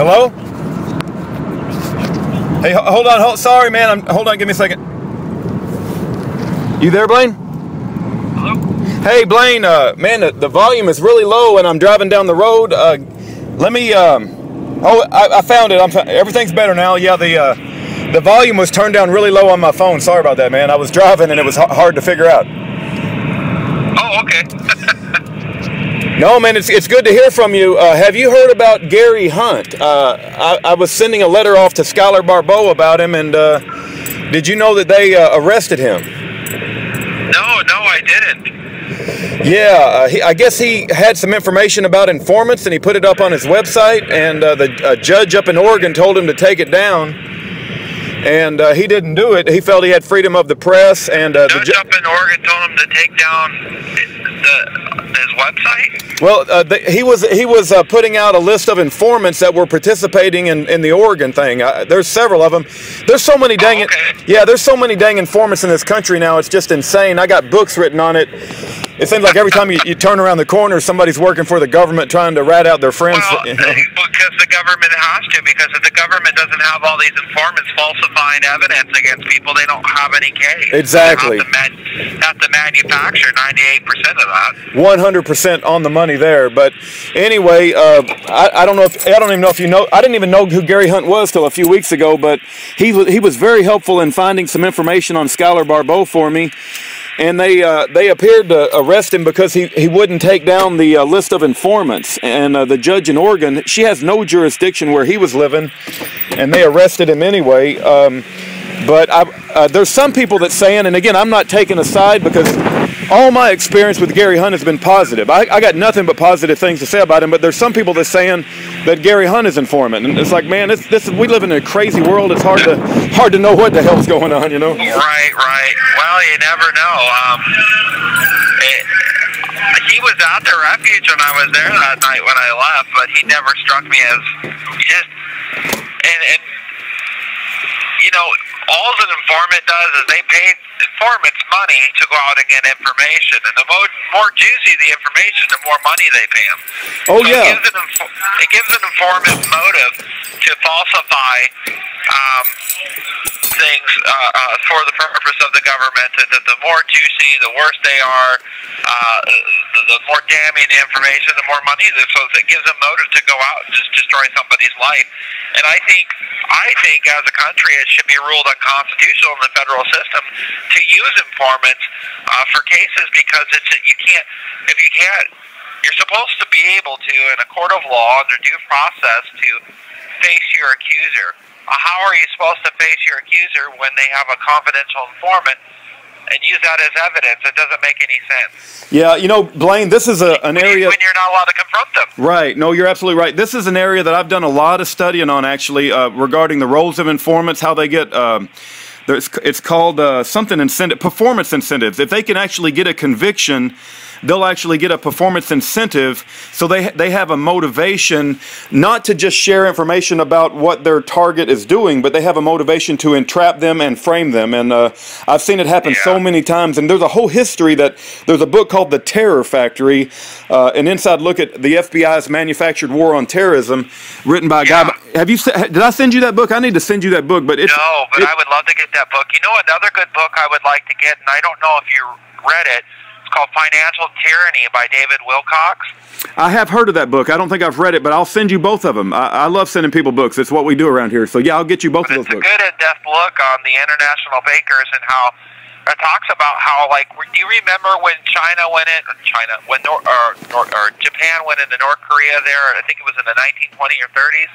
Hello? Hey, hold on. Sorry, man. Hold on. Give me a second. You there, Blaine? Hello? Hey, Blaine. Man, the volume is really low, and I'm driving down the road. Let me. Oh, I found it. Everything's better now. Yeah, the volume was turned down really low on my phone. Sorry about that, man. I was driving, and it was hard to figure out. Oh, okay. No, man, it's good to hear from you. Have you heard about Gary Hunt? I was sending a letter off to Skylar Barbeau about him, and did you know that they arrested him? No, I didn't. Yeah, I guess he had some information about informants, and he put it up on his website, and the judge up in Oregon told him to take it down, and he didn't do it. He felt he had freedom of the press, and the judge up in Oregon told him to take down his website? Well, he was putting out a list of informants that were participating in the Oregon thing. There's several of them. There's so many dang there's so many dang informants in this country now. It's just insane. I got books written on it. It seems like every time you turn around the corner, somebody's working for the government trying to rat out their friends. Well, because the government has to. Because if the government doesn't have all these informants falsifying evidence against people, they don't have any case. Exactly. They have to manufacture 98% of that. 100% on the money there. But anyway, I don't even know if you know. I didn't even know who Gary Hunt was till a few weeks ago. But he was very helpful in finding some information on Skylar Barbeau for me. And they appeared to arrest him because he wouldn't take down the list of informants. And the judge in Oregon, she has no jurisdiction where he was living, and they arrested him anyway. But there's some people that saying, and again, I'm not taking a side because all my experience with Gary Hunt has been positive. I got nothing but positive things to say about him, but there's some people that saying that Gary Hunt is informant. And it's like, man, we live in a crazy world. It's hard to know what the hell's going on, you know? Right. Well, you never know. He was at the refuge when I was there that night when I left, but he never struck me as just, and you know, all an informant does is they pay informants money to go out and get information, and the more juicy the information, the more money they pay them. Oh, so yeah. It gives an informant motive to falsify things for the purpose of the government. That the more juicy, the worse they are, the more damning the information, the more money. So it gives them motive to go out and just destroy somebody's life. And I think as a country, it should be ruled unconstitutional in the federal system to use informants for cases because you're supposed to be able to, in a court of law, under due process, to face your accuser. How are you supposed to face your accuser when they have a confidential informant and use that as evidence? It doesn't make any sense. Yeah, you know, Blaine, this is an area... When you're not allowed to confront them. Right. No, you're absolutely right. This is an area that I've done a lot of studying on, actually, regarding the roles of informants, how they get... it's called something incentive, performance incentives. If they can actually get a conviction, they'll actually get a performance incentive, so they have a motivation not to just share information about what their target is doing, but they have a motivation to entrap them and frame them. And I've seen it happen so many times, and there's a whole history there's a book called The Terror Factory, an inside look at the FBI's manufactured war on terrorism, written by a guy. Did I send you that book? I need to send you that book. But I would love to get that book. You know, another good book I would like to get, and I don't know if you read it, called Financial Tyranny by David Wilcox. I have heard of that book. I don't think I've read it, but I'll send you both of them. I love sending people books. It's what we do around here. So yeah, I'll get you both of those books. It's a good in-depth look on the international bankers and how it talks about how, like, do you remember when Japan went into North Korea there? I think it was in the 1920s or 30s.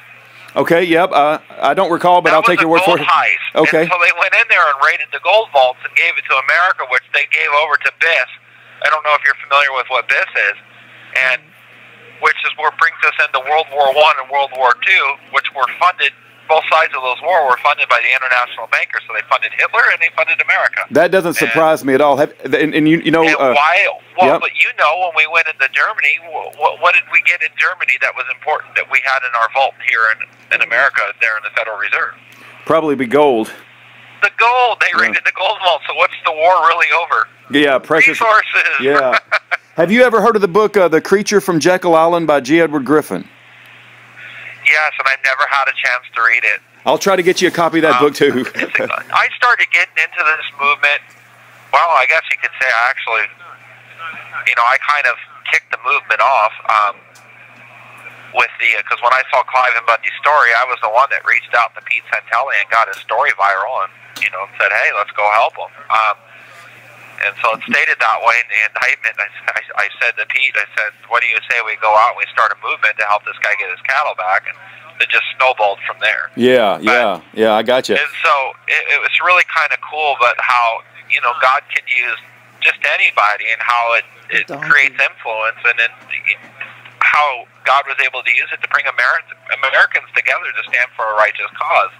Okay, yep. I don't recall, but I'll take your word for it. That was a gold heist. Okay. And so they went in there and raided the gold vaults and gave it to America, which they gave over to BIS. I don't know if you're familiar with what BIS is, and which is what brings us into World War I and World War II, which were funded, both sides of those wars were funded by the international bankers. So they funded Hitler and they funded America. That doesn't surprise me at all. You know... why? Well, but you know, when we went into Germany, what did we get in Germany that was important that we had in our vault here in America, there in the Federal Reserve? Probably be gold. The gold. They raided the gold vault. So what's the war really over? Yeah, precious resources. Yeah. Have you ever heard of the book The Creature from Jekyll Island by G. Edward Griffin? Yes, and I've never had a chance to read it. I'll try to get you a copy of that book too. I started getting into this movement. Well, I guess you could say I actually, I kind of kicked the movement off with because when I saw Clive and Bundy's story, I was the one that reached out to Pete Santelli and got his story viral, and said, hey, let's go help him. And so it stated that way in the indictment. I said to Pete, I said, what do you say we go out and we start a movement to help this guy get his cattle back? And it just snowballed from there. Yeah, I got you. And so it was really kind of cool, but how, God can use just anybody and how it creates influence, and then how God was able to use it to bring Americans together to stand for a righteous cause.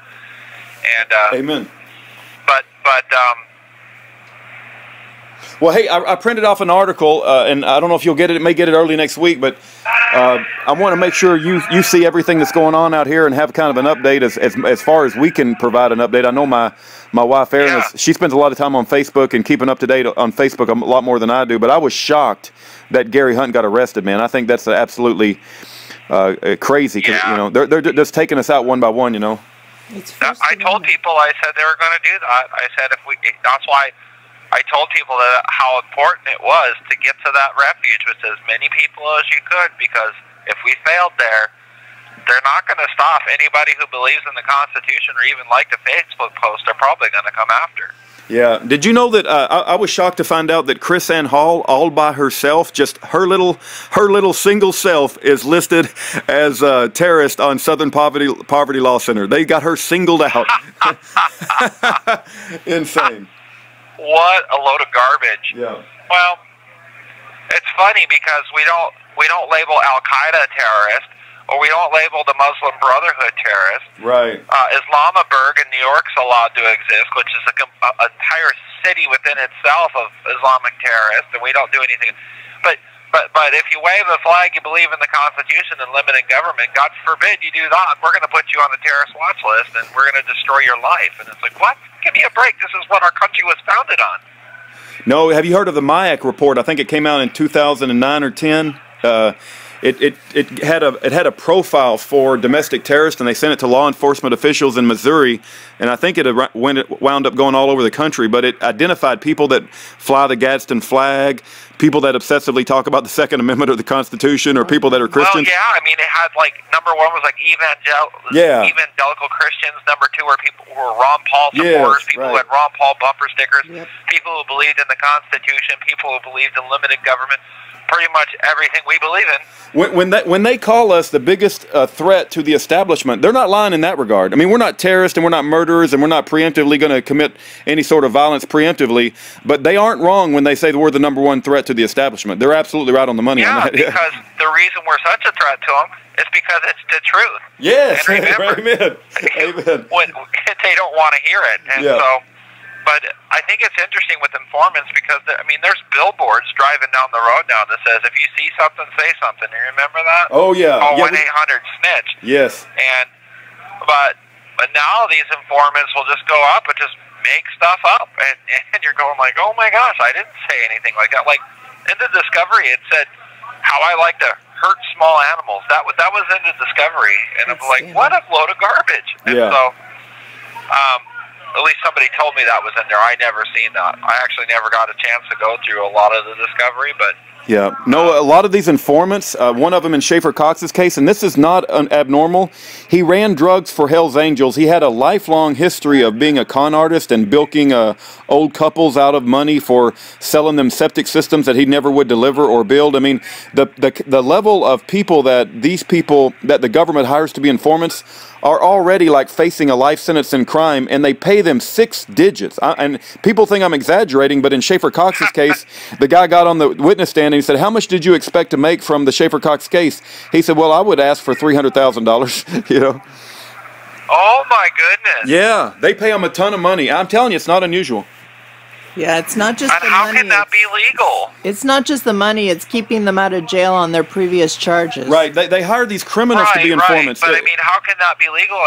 And amen. But well, hey, I printed off an article, and I don't know if you'll get it. It may get it early next week, but I want to make sure you see everything that's going on out here and have kind of an update as far as we can provide an update. I know my wife, Erin, she spends a lot of time on Facebook and keeping up to date on Facebook a lot more than I do, but I was shocked that Gary Hunt got arrested, man. I think that's absolutely crazy, because, they're just taking us out one by one, I told people, I said they were going to do that. I said that's why I told people that how important it was to get to that refuge with as many people as you could, because if we failed there, they're not going to stop. Anybody who believes in the Constitution or even liked a Facebook post are probably going to come after. Yeah. Did you know that I was shocked to find out that Chris Ann Hall, all by herself, just her little single self, is listed as a terrorist on Southern Poverty Law Center. They got her singled out. Insane. What a load of garbage. Yeah. Well, it's funny because we don't label Al Qaeda a terrorist, or we don't label the Muslim Brotherhood terrorist. Right. Islamabad in New York's allowed to exist, which is an entire city within itself of Islamic terrorists, and we don't do anything. But if you wave a flag, you believe in the Constitution and limited government, God forbid you do that, we're going to put you on the terrorist watch list, and we're going to destroy your life. And it's like, what? Give me a break. This is what our country was founded on. No, have you heard of the MIAC report? I think it came out in 2009 or 10. It had a profile for domestic terrorists, and they sent it to law enforcement officials in Missouri, and I think it wound up going all over the country. But it identified people that fly the Gadsden flag, people that obsessively talk about the Second Amendment or the Constitution, or people that are Christians. Well, yeah, I mean, it had number one was evangelical Christians. Number two were people who were Ron Paul supporters, people who had Ron Paul bumper stickers, people who believed in the Constitution, people who believed in limited government. Pretty much everything we believe in. When they call us the biggest threat to the establishment, they're not lying in that regard. I mean, we're not terrorists and we're not murderers and we're not preemptively going to commit any sort of violence preemptively, but they aren't wrong when they say that we're the number one threat to the establishment. They're absolutely right on the money on that. Because the reason we're such a threat to them is because it's the truth. Yes, and remember, amen. When they don't want to hear it. And so, but I think it's interesting with informants because, there's billboards driving down the road now that says, if you see something, say something. You remember that? Oh, yeah. Oh, 1-800-SNITCH. Yes. But now these informants will just go up and just make stuff up. And you're going like, oh, my gosh, I didn't say anything like that. Like, in the Discovery, it said, how I like to hurt small animals. That was in the Discovery. And I'm like, what a load of garbage. And so, at least somebody told me that was in there. I never seen that. I actually never got a chance to go through a lot of the Discovery, but... Yeah. No, a lot of these informants, one of them in Schaefer Cox's case, and this is not abnormal, he ran drugs for Hell's Angels. He had a lifelong history of being a con artist and bilking old couples out of money for selling them septic systems that he never would deliver or build. I mean, the level of people that the government hires to be informants are already facing a life sentence in crime, and they pay them 6 digits. And people think I'm exaggerating, but in Schaefer Cox's case, the guy got on the witness stand and he said, how much did you expect to make from the Schaefer Cox case? He said, well, I would ask for $300,000, Oh, my goodness. Yeah, they pay them a ton of money. I'm telling you, it's not unusual. Yeah, it's not just the money. How can that be legal? It's not just the money, it's keeping them out of jail on their previous charges. Right, they hire these criminals to be informants. But how can that be legal?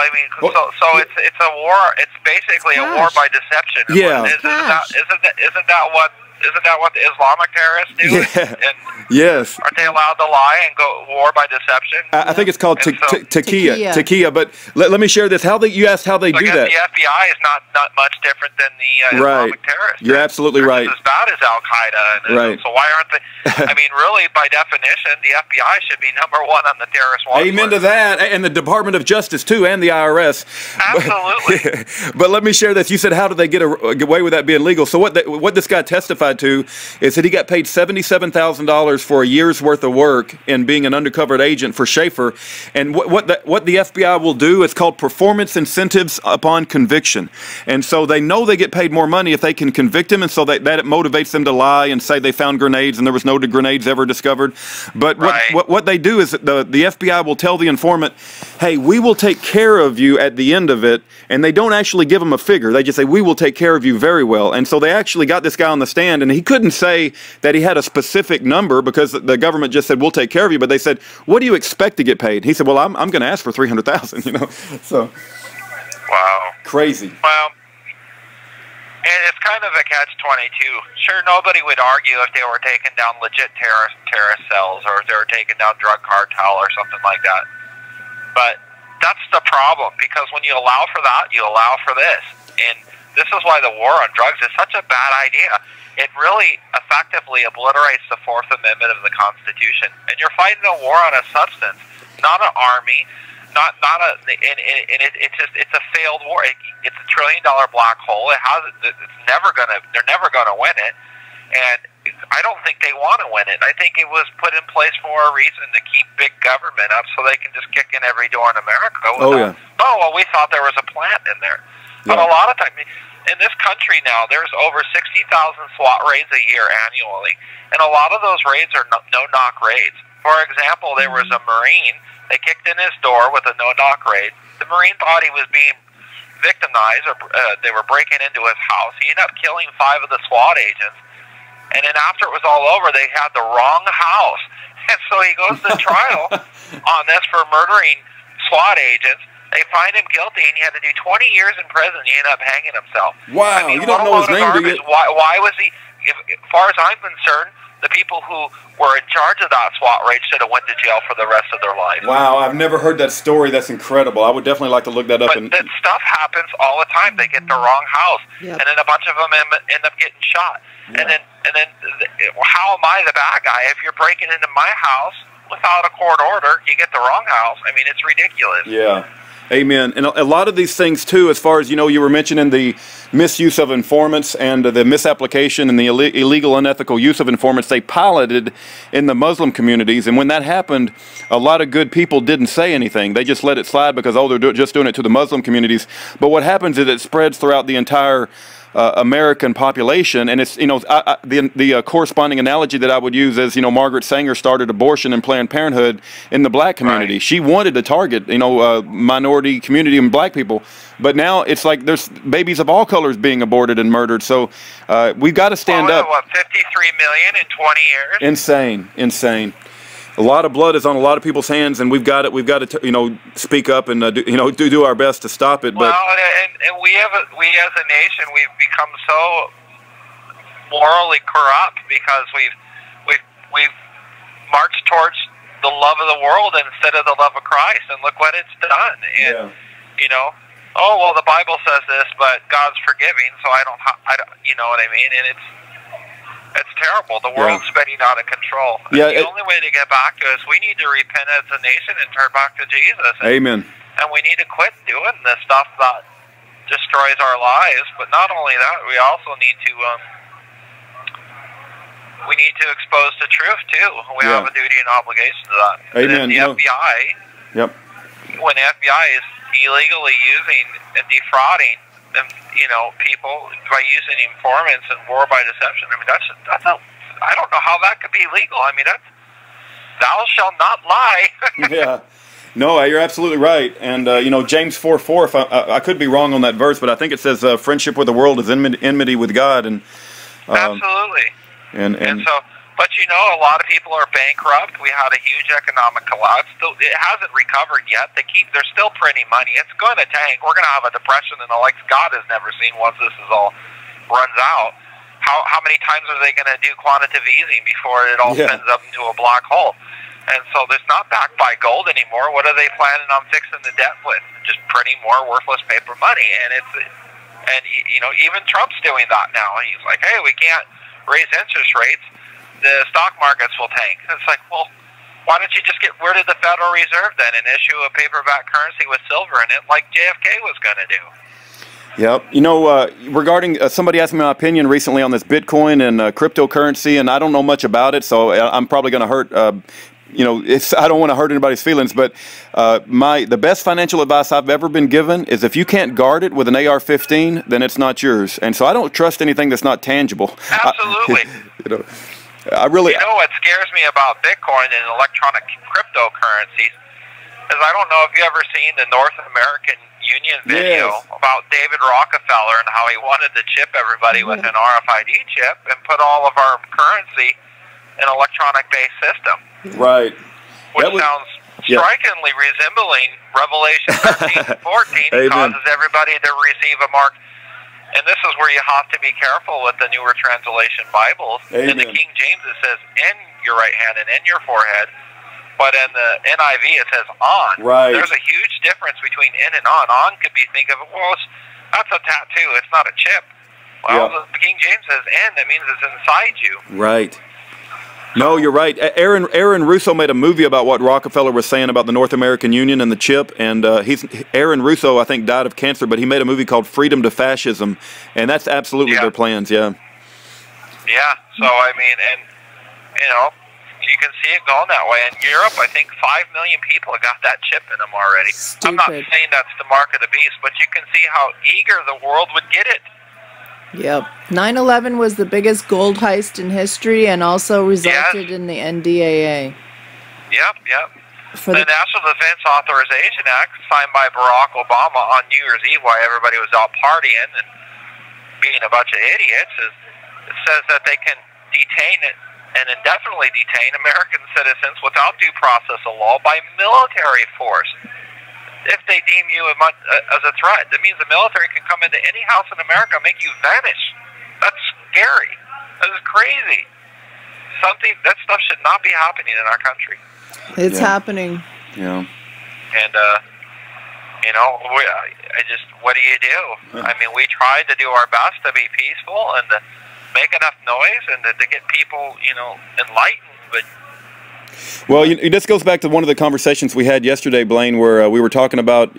So it's a war, it's basically a war by deception. Yeah. Isn't that what Isn't that what the Islamic terrorists do? Yeah. And Yes. aren't they allowed to lie and go war by deception? I think it's called Takia. Takia. But let me share this. You asked how they do that. The FBI is not much different than the Islamic terrorists. You're absolutely right. They're just as bad as Al Qaeda. Right. So why aren't they? I mean, really, by definition, the FBI should be number one on the terrorist watch Amen list. to that, and the Department of Justice too, and the IRS. Absolutely. But let me share this. You said, how did they get away with that being legal? So what this guy testified to is that he got paid $77,000 for a year's worth of work in being an undercover agent for Schaefer. And what the FBI will do is called performance incentives upon conviction. And so they know they get paid more money if they can convict him, and so that it motivates them to lie and say they found grenades and there was no grenades ever discovered. But what they do is that the FBI will tell the informant, hey, we will take care of you at the end of it, and they don't actually give him a figure. They just say, we will take care of you very well. And so they actually got this guy on the stand, and he couldn't say that he had a specific number because the government just said, we'll take care of you. But they said, what do you expect to get paid? He said, well, I'm going to ask for $300,000, you know. So, wow. Crazy. Well, and it's kind of a catch-22. Sure, nobody would argue if they were taking down legit terrorist cells or if they were taking down drug cartel or something like that. But that's the problem, because when you allow for that, you allow for this. And this is why the war on drugs is such a bad idea. It really effectively obliterates the Fourth Amendment of the Constitution. And you're fighting a war on a substance, not an army, it's a failed war. It's a $1 trillion black hole. They're never gonna win it. And I don't think they want to win it. I think it was put in place for a reason, to keep big government up so they can just kick in every door in America. We thought there was a plant in there. Yeah. But a lot of times, in this country now, there's over 60,000 SWAT raids a year annually. And a lot of those raids are no-knock raids. For example, there was a Marine. They kicked in his door with a no-knock raid. The Marine thought he was being victimized, or they were breaking into his house. He ended up killing 5 of the SWAT agents. And then after it was all over, they had the wrong house. And so he goes to trial on this for murdering SWAT agents. They find him guilty, and he had to do 20 years in prison. He ended up hanging himself. Wow, I mean, you don't know his name, do you? Why was he, as far as I'm concerned, the people who were in charge of that SWAT raid should have went to jail for the rest of their life. Wow, I've never heard that story. That's incredible. I would definitely like to look that up. But that stuff happens all the time. They get the wrong house, and then a bunch of them end up getting shot. Yeah. And then, how am I the bad guy if you're breaking into my house without a court order? You get the wrong house. I mean, it's ridiculous. Yeah. Amen. And a lot of these things, too, as far as, you know, you were mentioning the misuse of informants and the misapplication and the illegal, unethical use of informants, they piloted in the Muslim communities. And when that happened, a lot of good people didn't say anything. They just let it slide because, oh, they're just doing it to the Muslim communities. But what happens is it spreads throughout the entire American population, and it's, you know, the corresponding analogy that I would use is, you know, Margaret Sanger started abortion and Planned Parenthood in the black community. Right. She wanted to target, you know, minority community and black people, but now it's like there's babies of all colors being aborted and murdered. So we've got to stand up. What, 53 million in 20 years? Insane, insane. A lot of blood is on a lot of people's hands, and we've got to, you know, speak up and do our best to stop it. But and we as a nation, we've become so morally corrupt because we've marched towards the love of the world instead of the love of Christ, and look what it's done. And you know, oh well, the Bible says this, but God's forgiving, so I don't, you know what I mean? And it's terrible. The world's spinning out of control. The only way to get back to us, we need to repent as a nation and turn back to Jesus. Amen. And we need to quit doing this stuff that destroys our lives. But not only that, we also need to expose the truth too. We have a duty and obligation to that. Amen. And the FBI, when the FBI is illegally using and defrauding, you know, people by using informants and war by deception. I mean, I don't know how that could be legal. I mean, that's, thou shalt not lie. Yeah. No, you're absolutely right. And, you know, James 4:4, if I could be wrong on that verse, but I think it says friendship with the world is enmity with God. And absolutely. And so, but you know, a lot of people are bankrupt. We had a huge economic collapse. It hasn't recovered yet. They're still printing money. It's going to tank. We're going to have a depression and the likes God has never seen once this is all runs out. how many times are they going to do quantitative easing before it all spins up into a black hole? And so it's not backed by gold anymore. What are they planning on fixing the debt with? Just printing more worthless paper money. And even Trump's doing that now. He's like, hey, we can't raise interest rates. The stock markets will tank. It's like, well, why don't you just get rid of the Federal Reserve then and issue a paperback currency with silver in it like JFK was going to do? Yep. Regarding somebody asked me my opinion recently on this Bitcoin and cryptocurrency, and I don't know much about it, so I'm probably going to hurt. I don't want to hurt anybody's feelings, but the best financial advice I've ever been given is if you can't guard it with an AR-15, then it's not yours. And so I don't trust anything that's not tangible. Absolutely. I really. What scares me about Bitcoin and electronic cryptocurrencies is I don't know if you ever seen the North American Union video about David Rockefeller and how he wanted to chip everybody with an RFID chip and put all of our currency in an electronic-based system. Right. Which sounds strikingly resembling Revelation 13 and 14. Causes everybody to receive a mark. And this is where you have to be careful with the newer translation Bibles. Amen. In the King James, it says in your right hand and in your forehead. But in the NIV, it says on. Right. There's a huge difference between in and on. On could be think of, that's a tattoo. It's not a chip. Well, the King James says in. That means it's inside you. Right. No, you're right. Aaron Russo made a movie about what Rockefeller was saying about the North American Union and the chip, and Aaron Russo, I think, died of cancer, but he made a movie called Freedom to Fascism, and that's absolutely their plans, Yeah, so, I mean, and, you can see it going that way. In Europe, I think 5 million people have got that chip in them already. Stupid. I'm not saying that's the mark of the beast, but you can see how eager the world would get it. Yep. 9/11 was the biggest gold heist in history and also resulted in the NDAA. Yep. The National Defense Authorization Act, signed by Barack Obama on New Year's Eve while everybody was out partying and being a bunch of idiots, it says that they can detain and indefinitely detain American citizens without due process of law by military force. If they deem you as a threat, that means the military can come into any house in America and make you vanish. That's scary. That is crazy. That stuff should not be happening in our country. It's happening. Yeah. And, what do you do? I mean, we tried to do our best to be peaceful and to make enough noise and to get people, enlightened, but... Well, this goes back to one of the conversations we had yesterday, Blaine, where we were talking about,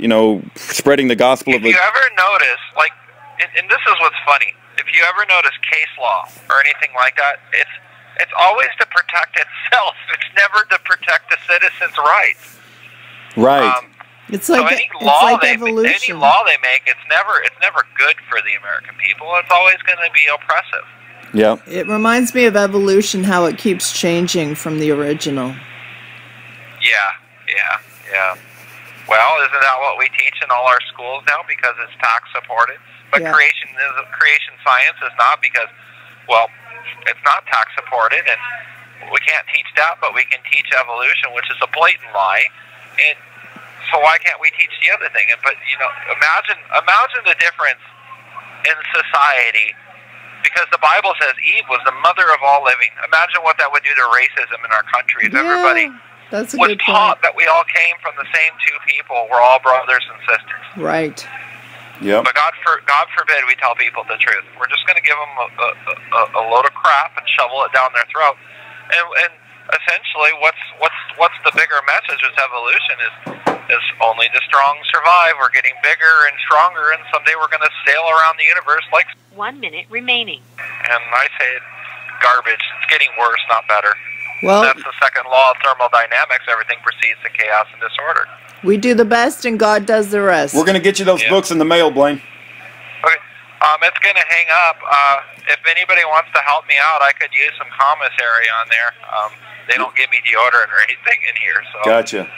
spreading the gospel If you ever notice, and this is what's funny, if you ever notice case law or anything like that, it's always to protect itself. It's never to protect the citizens' rights. Right. It's like, so any law evolution. Any law they make, it's never good for the American people. It's always going to be oppressive. Yeah. It reminds me of evolution, how it keeps changing from the original. Yeah. Well, isn't that what we teach in all our schools now? Because it's tax supported. But creation science is not, because, it's not tax supported, and we can't teach that, but we can teach evolution, which is a blatant lie. And so why can't we teach the other thing? But imagine the difference in society. Because the Bible says Eve was the mother of all living. Imagine what that would do to racism in our country if everybody was taught that we all came from the same two people. We're all brothers and sisters. Right. Yep. But God forbid we tell people the truth. We're just going to give them a load of crap and shovel it down their throat. And essentially, what's the bigger message with evolution is only the strong survive. We're getting bigger and stronger, and someday we're going to sail around the universe like... 1 minute remaining. And I say garbage. It's getting worse, not better. Well, that's the second law of thermodynamics. Everything proceeds to chaos and disorder. We do the best, and God does the rest. We're going to get you those books in the mail, Blaine. Okay. It's going to hang up. If anybody wants to help me out, I could use some commissary on there. They don't give me deodorant or anything in here. So gotcha.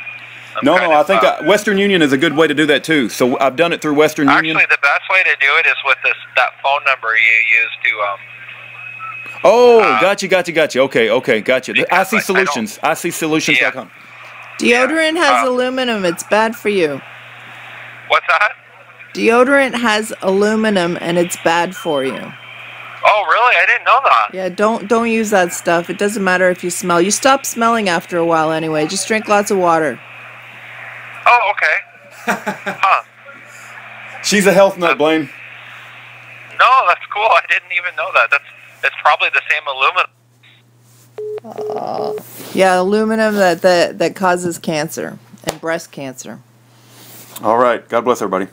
I think Western Union is a good way to do that too. So I've done it through Western Union. Actually, the best way to do it is with that phone number you use to. Gotcha. Okay, gotcha. IC Solutions. ICSolutions.com. Deodorant has aluminum. It's bad for you. What's that? Deodorant has aluminum, and it's bad for you. Oh, really? I didn't know that. Yeah, don't use that stuff. It doesn't matter if you smell. You stop smelling after a while anyway. Just drink lots of water. Oh, okay. Huh. She's a health nut, Blaine. No, that's cool. I didn't even know that. It's probably the same aluminum. Yeah, aluminum that causes cancer and breast cancer. All right. God bless everybody.